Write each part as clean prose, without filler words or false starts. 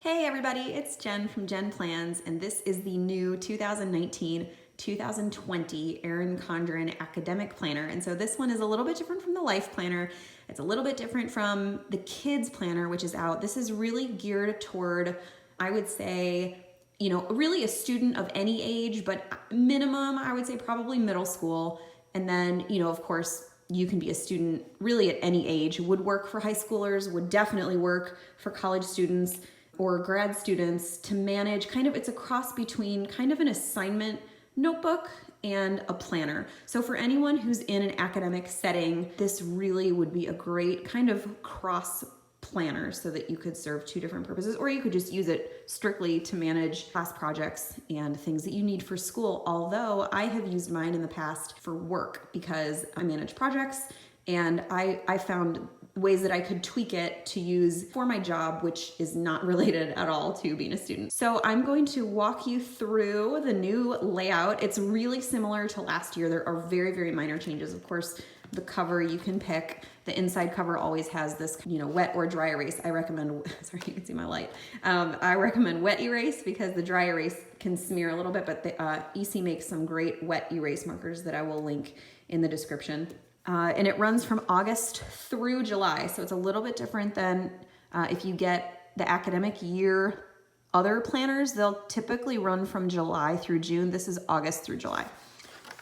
Hey everybody, it's Jen from JenPlans, and this is the new 2019-2020 Erin Condren Academic Planner. And so this one is a little bit different from the Life Planner. It's a little bit different from the Kids Planner, which is out. This is really geared toward, I would say, really a student of any age, but minimum, I would say probably middle school. And then, of course, you can be a student really at any age. Would work for high schoolers, would definitely work for college students or grad students to manage it's a cross between kind of an assignment notebook and a planner. So for anyone who's in an academic setting, this really would be a great kind of cross planner so that you could serve two different purposes, or you could just use it strictly to manage class projects and things that you need for school. Although I have used mine in the past for work because I manage projects, and I found ways that I could tweak it to use for my job, which is not related at all to being a student. So I'm going to walk you through the new layout. It's really similar to last year. There are very, very minor changes. Of course, the cover you can pick. The inside cover always has this, wet or dry erase. I recommend, sorry, you can see my light. I recommend wet erase because the dry erase can smear a little bit, but Essie makes some great wet erase markers that I will link in the description. And it runs from August through July. So it's a little bit different than if you get the academic year other planners. They'll typically run from July through June. This is August through July.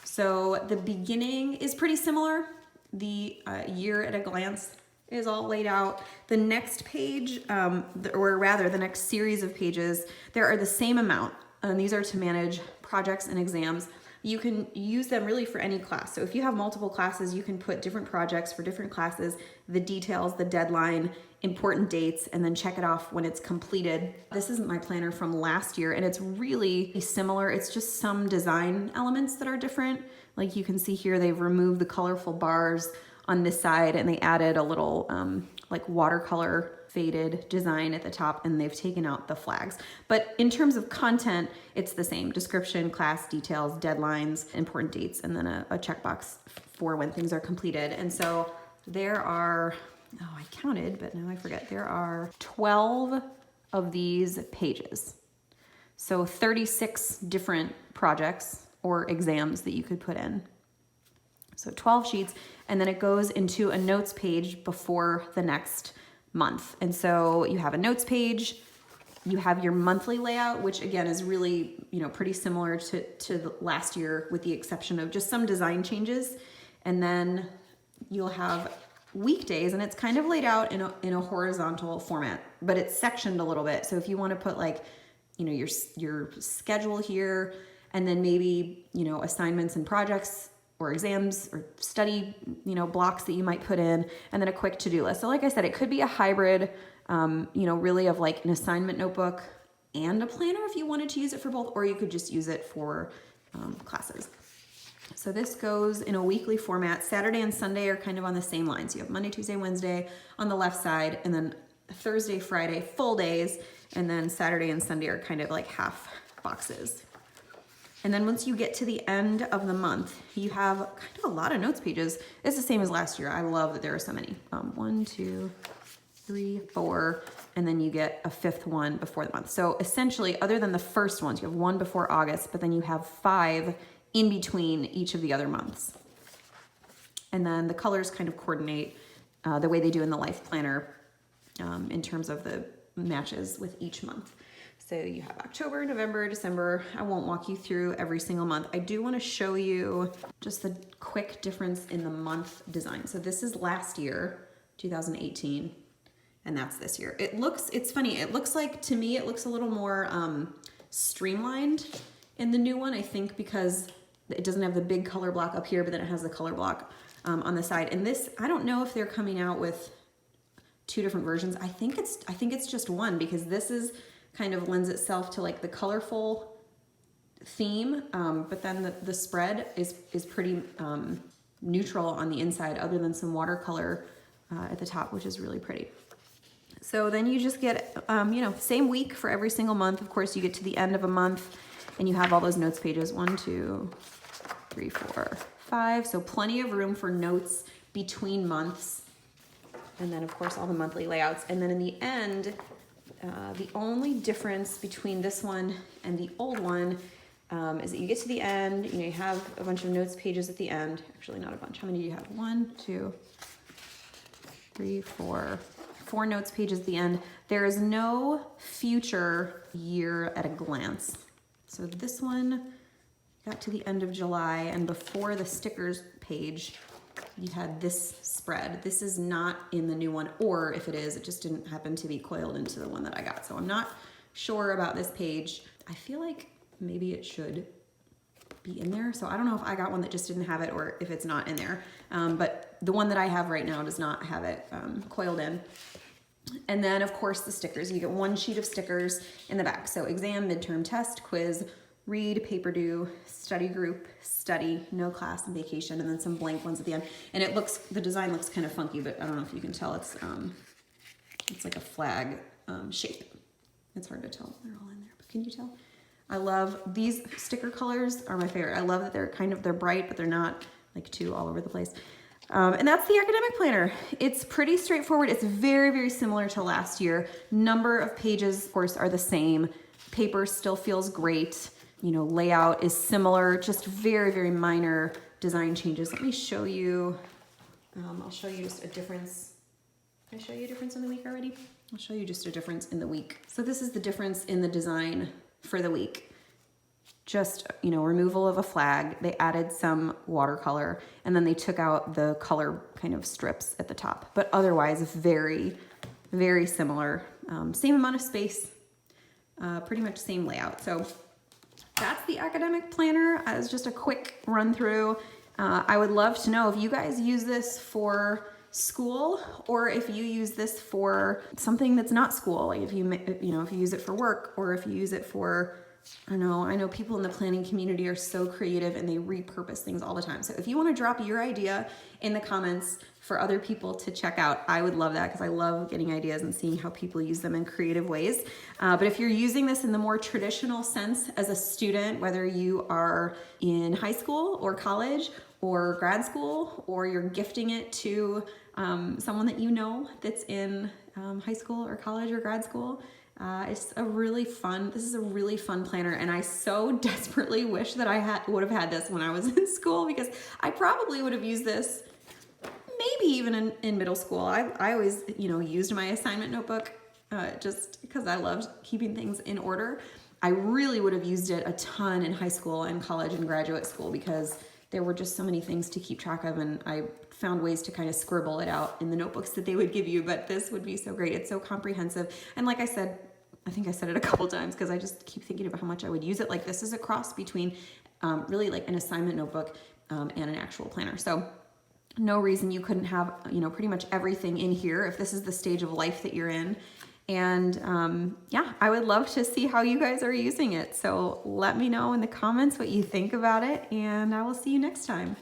So the beginning is pretty similar. The year at a glance is all laid out. The next page, or rather the next series of pages, there are the same amount. And these are to manage projects and exams. You can use them really for any class. So if you have multiple classes, you can put different projects for different classes, the details, the deadline, important dates, and then check it off when it's completed. This is my planner from last year, and it's really similar. It's just some design elements that are different. Like you can see here, they've removed the colorful bars on this side, and they added a little like watercolor faded design at the top, and they've taken out the flags. But in terms of content, it's the same. Description, class details, deadlines, important dates, and then a checkbox for when things are completed. And so there are, I counted, but now I forget. There are 12 of these pages. So 36 different projects or exams that you could put in. So 12 sheets, and then it goes into a notes page before the next month. And so you have a notes page, you have your monthly layout, which again is really, pretty similar to the last year with the exception of just some design changes. And then you'll have weekdays, and it's kind of laid out in a horizontal format, but it's sectioned a little bit. So if you want to put your schedule here, and then maybe, assignments and projects or exams or study, blocks that you might put in, and then a quick to-do list. So like I said, it could be a hybrid, really of like an assignment notebook and a planner if you wanted to use it for both, or you could just use it for classes. So this goes in a weekly format. Saturday and Sunday are kind of on the same lines. You have Monday, Tuesday, Wednesday on the left side, and then Thursday, Friday, full days, and then Saturday and Sunday are kind of like half boxes. And then once you get to the end of the month, you have kind of a lot of notes pages. It's the same as last year. I love that there are so many. 1, 2, 3, 4, and then you get a fifth one before the month. So essentially, other than the first ones, you have one before August, but then you have 5 in between each of the other months. And then the colors kind of coordinate the way they do in the Life Planner in terms of the matches with each month. So you have October, November, December. I won't walk you through every single month. I do want to show you just the quick difference in the month design. So this is last year, 2018, and that's this year. It's funny. It looks like, to me, it looks a little more streamlined in the new one, I think, because it doesn't have the big color block up here, but then it has the color block on the side. And this, I don't know if they're coming out with 2 different versions. I think it's just one, because this is kind of lends itself to like the colorful theme, but then the spread is pretty neutral on the inside, other than some watercolor at the top, which is really pretty. So then you just get, same week for every single month. Of course, you get to the end of a month and you have all those notes pages, 1, 2, 3, 4, 5. So plenty of room for notes between months. And then of course all the monthly layouts. And then in the end, The only difference between this one and the old one is that you get to the end, you have a bunch of notes pages at the end. Actually, not a bunch. How many do you have? 1, 2, 3, 4. 4 notes pages at the end. There is no future year at a glance. So this one got to the end of July, and before the stickers page, you had this spread. This is not in the new one, or if it is, it just didn't happen to be coiled into the one that I got. So I'm not sure about this page. I feel like maybe it should be in there. So I don't know if I got one that just didn't have it or if it's not in there. But the one that I have right now does not have it coiled in. And then of course the stickers, you get 1 sheet of stickers in the back. So exam, midterm, test, quiz, read, paper due, study group, study, no class, and vacation, and then some blank ones at the end. And it looks, the design looks kind of funky, but I don't know if you can tell. It's like a flag shape. It's hard to tell. They're all in there, but can you tell? I love these sticker colors are my favorite. I love that they're bright, but they're not like too all over the place. And that's the academic planner. It's pretty straightforward. It's very, very similar to last year. Number of pages, of course, are the same. Paper still feels great. Layout is similar, just very, very minor design changes. Let me show you, I'll show you just a difference. Did I show you a difference in the week already? I'll show you just a difference in the week. So this is the difference in the design for the week. Just, removal of a flag. They added some watercolor, and then they took out the color kind of strips at the top. But otherwise, very, very similar. Same amount of space, pretty much same layout. So that's the academic planner as just a quick run through. I would love to know if you guys use this for school or if you use this for something that's not school. Like if you use it for work, or if you use it for, I know people in the planning community are so creative and they repurpose things all the time. So if you want to drop your idea in the comments for other people to check out, I would love that, because I love getting ideas and seeing how people use them in creative ways. But if you're using this in the more traditional sense as a student, whether you are in high school or college or grad school, or you're gifting it to someone that that's in high school or college or grad school, this is a really fun planner, and I so desperately wish that I would have had this when I was in school, because I probably would have used this maybe even in middle school. I always, used my assignment notebook just because I loved keeping things in order. I really would have used it a ton in high school and college and graduate school, because there were just so many things to keep track of, and I found ways to kind of scribble it out in the notebooks that they would give you. But this would be so great. It's so comprehensive. And like I said, I think I said it a couple times because I just keep thinking about how much I would use it. Like, this is a cross between really like an assignment notebook and an actual planner. So no reason you couldn't have, pretty much everything in here if this is the stage of life that you're in. And yeah, I would love to see how you guys are using it. So let me know in the comments what you think about it, and I will see you next time.